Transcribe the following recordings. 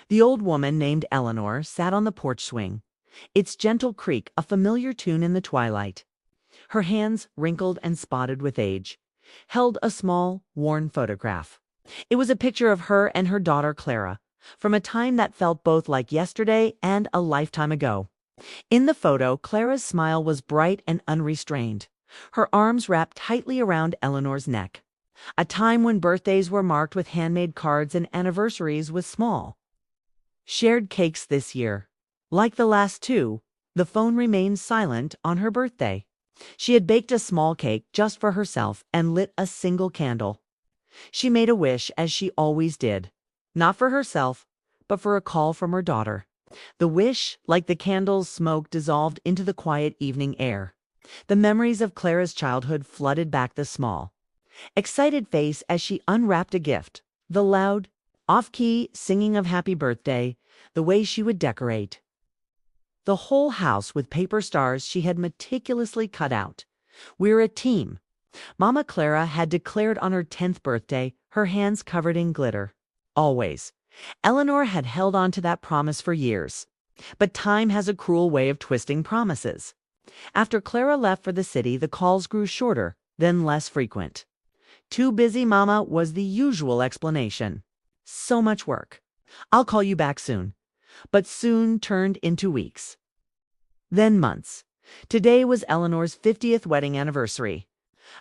The old woman named Eleanor sat on the porch swing, its gentle creak a familiar tune in the twilight. Her hands, wrinkled and spotted with age, held a small, worn photograph. It was a picture of her and her daughter Clara, from a time that felt both like yesterday and a lifetime ago. In the photo, Clara's smile was bright and unrestrained, her arms wrapped tightly around Eleanor's neck. A time when birthdays were marked with handmade cards and anniversaries with small, shared cakes this year. Like the last two, the phone remained silent on her birthday. She had baked a small cake just for herself and lit a single candle. She made a wish, as she always did, not for herself, but for a call from her daughter. The wish, like the candle's smoke, dissolved into the quiet evening air. The memories of Clara's childhood flooded back the small, excited face as she unwrapped a gift. The loud, off-key singing of happy birthday, the way she would decorate the whole house with paper stars she had meticulously cut out. "We're a team," Mama Clara had declared on her 10th birthday, her hands covered in glitter. Always. Eleanor had held on to that promise for years. But time has a cruel way of twisting promises. After Clara left for the city, the calls grew shorter, then less frequent. "Too busy, Mama," was the usual explanation. "So much work. I'll call you back soon." But soon turned into weeks. Then months. Today was Eleanor's 50th wedding anniversary,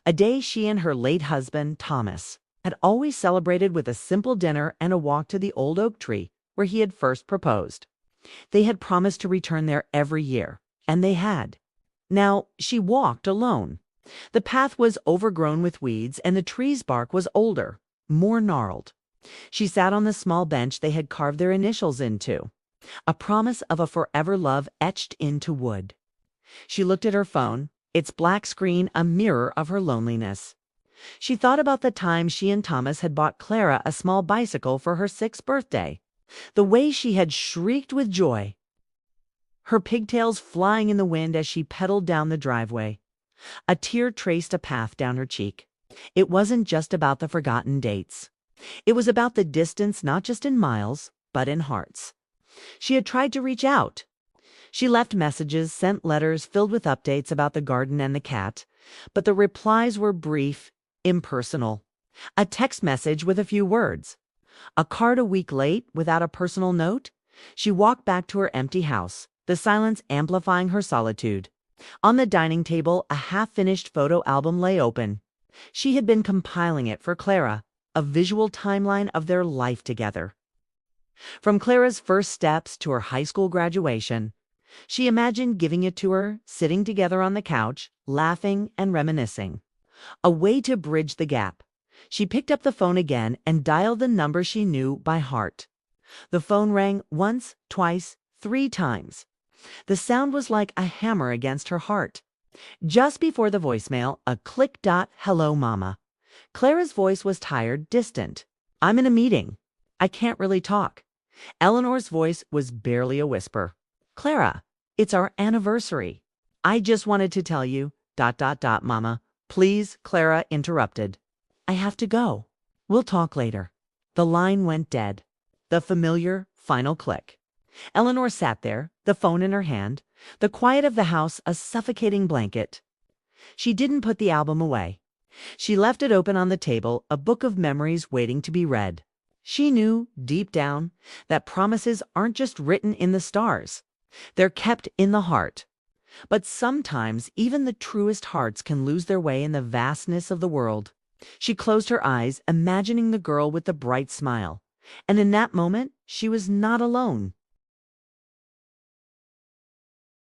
a day she and her late husband, Thomas, had always celebrated with a simple dinner and a walk to the old oak tree where he had first proposed. They had promised to return there every year, and they had. Now she walked alone. The path was overgrown with weeds, and the tree's bark was older, more gnarled. She sat on the small bench they had carved their initials into, a promise of a forever love etched into wood. She looked at her phone, its black screen a mirror of her loneliness. She thought about the time she and Thomas had bought Clara a small bicycle for her 6th birthday, the way she had shrieked with joy, her pigtails flying in the wind as she pedaled down the driveway. A tear traced a path down her cheek. It wasn't just about the forgotten dates. It was about the distance, not just in miles, but in hearts. She had tried to reach out. She left messages, sent letters filled with updates about the garden and the cat, but the replies were brief, impersonal. A text message with a few words. A card a week late without a personal note. She walked back to her empty house, the silence amplifying her solitude. On the dining table, a half-finished photo album lay open. She had been compiling it for Clara, a visual timeline of their life together. From Clara's first steps to her high school graduation, she imagined giving it to her, sitting together on the couch, laughing and reminiscing. A way to bridge the gap. She picked up the phone again and dialed the number she knew by heart. The phone rang once, twice, 3 times. The sound was like a hammer against her heart. Just before the voicemail, a click. "Hello, Mama." Clara's voice was tired, distant. "I'm in a meeting. I can't really talk." Eleanor's voice was barely a whisper. "Clara, it's our anniversary. I just wanted to tell you, Mama." "Please," Clara interrupted. "I have to go. We'll talk later." The line went dead. The familiar final click. Eleanor sat there, the phone in her hand, the quiet of the house a suffocating blanket. She didn't put the album away. She left it open on the table, a book of memories waiting to be read. She knew, deep down, that promises aren't just written in the stars. They're kept in the heart. But sometimes even the truest hearts can lose their way in the vastness of the world. She closed her eyes, imagining the girl with the bright smile. And in that moment, she was not alone.